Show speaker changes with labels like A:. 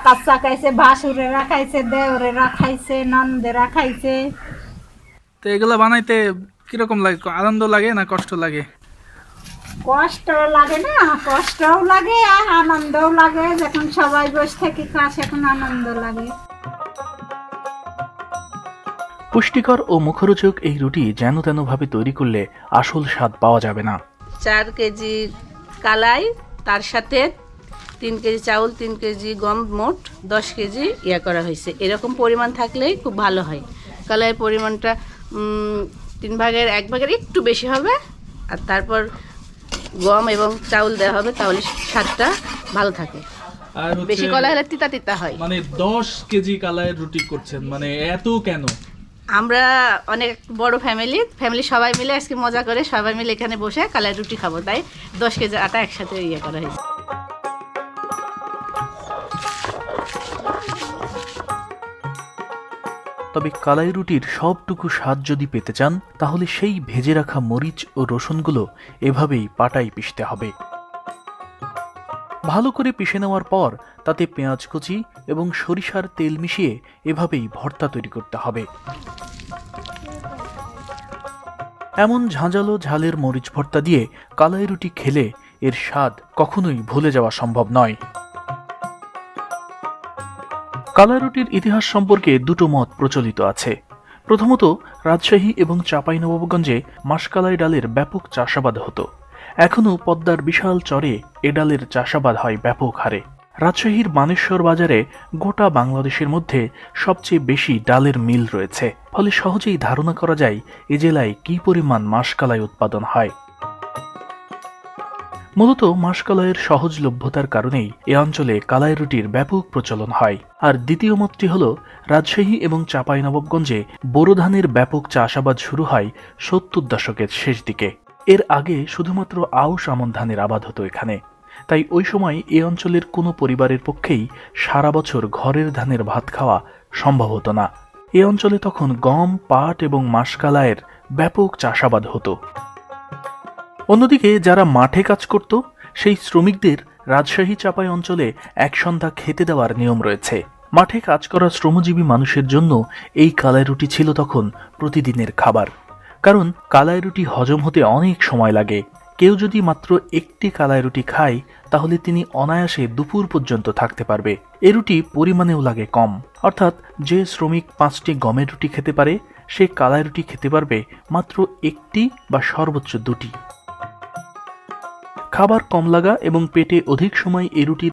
A: কাচ্চা খাইছে, ভাসুরেরা খাইছে, দেওরেরা খাইছে, নন্দেরা খাইছে।
B: তো এগুলো বানাইতে কিরকম লাগে, আনন্দ লাগে না কষ্ট লাগে?
A: কষ্ট লাগে না, কষ্টও লাগে আর আনন্দও লাগে। যখন সবাই বসে থাকি খাস এখন আনন্দ লাগে।
C: পুষ্টিকর ও মুখরোচক এই রুটি যেন তেনভাবে তৈরি করলে আসল স্বাদ পাওয়া যাবে না।
D: 4 কেজি কালাই, তার সাথে 3 কেজি চাউল, 3 কেজি গম, মোট 10 কেজি করা হয়েছে। এরকম পরিমাণ থাকলেই খুব ভালো হয়। কালাইয়ের পরিমাণটা 3 ভাগের 1 ভাগের একটু বেশি হবে, আর তারপর গম এবং চাউল দেওয়া হবে, তাহলে স্বাদটা ভালো থাকে।
B: আর
D: বেশি কলাই হলে তিতা তিতা হয়।
B: মানে 10 কেজি কালাইয়ের রুটি করছেন, মানে এত কেন?
D: আমরা অনেক বড় ফ্যামিলি সবাই মিলে আজকে মজা করে সবাই মিলে এখানে বসে কালাইয়ের রুটি খাবো, তাই 10 কেজি আটা একসাথে করা হয়েছে।
C: তবে কালাই রুটির সবটুকু স্বাদ যদি পেতে চান তাহলে সেই ভেজে রাখা মরিচ ও রসুনগুলো এভাবেই পাটায় পিষতে হবে। ভালো করে পিষে নেওয়ার পর তাতে পেঁয়াজ কুচি এবং সরিষার তেল মিশিয়ে এভাবেই ভর্তা তৈরি করতে হবে। এমন ঝাঁঝালো ঝালের মরিচ ভর্তা দিয়ে কালাই রুটি খেলে এর স্বাদ কখনোই ভুলে যাওয়া সম্ভব নয়। কালাই রুটির ইতিহাস সম্পর্কে দুটো মত প্রচলিত আছে। প্রথমত, রাজশাহী এবং চাঁপাইনবাবগঞ্জে মাসকালাই ডালের ব্যাপক চাষাবাদ হতো। এখনও পদ্মার বিশাল চরে এ ডালের চাষাবাদ হয় ব্যাপক হারে। রাজশাহীর মানেশ্বর বাজারে গোটা বাংলাদেশের মধ্যে সবচেয়ে বেশি ডালের মিল রয়েছে, ফলে সহজেই ধারণা করা যায় এ জেলায় কী পরিমাণ মাসকালাই উৎপাদন হয়। মূলত মাসকালাইয়ের সহজলভ্যতার কারণেই এ অঞ্চলে কালাই রুটির ব্যাপক প্রচলন হয়। আর দ্বিতীয় মতটি হল, রাজশাহী এবং চাঁপাইনবাবগঞ্জে বোরো ধানের ব্যাপক চাষাবাদ শুরু হয় 70 দশকের শেষ দিকে। এর আগে শুধুমাত্র আউশ আমন ধানের আবাদ হতো এখানে। তাই ওই সময় এ অঞ্চলের কোনো পরিবারের পক্ষেই সারা বছর ঘরের ধানের ভাত খাওয়া সম্ভব হতো না। এ অঞ্চলে তখন গম, পাট এবং মাসকালাইয়ের ব্যাপক চাষাবাদ হতো। অন্যদিকে যারা মাঠে কাজ করত সেই শ্রমিকদের রাজশাহী চাঁপাই অঞ্চলে এক সন্ধ্যা খেতে দেওয়ার নিয়ম রয়েছে। মাঠে কাজ করা শ্রমজীবী মানুষের জন্য এই কালাই রুটি ছিল তখন প্রতিদিনের খাবার। কারণ কালাই রুটি হজম হতে অনেক সময় লাগে। কেউ যদি মাত্র একটি কালাই রুটি খায় তাহলে তিনি অনায়াসে দুপুর পর্যন্ত থাকতে পারবে। এ রুটি পরিমাণেও লাগে কম, অর্থাৎ যে শ্রমিক 5টি গমের রুটি খেতে পারে সে কালাই রুটি খেতে পারবে মাত্র 1টি বা সর্বোচ্চ 2টি। খাবার কম লাগা এবং পেটে অধিক সময় এ রুটি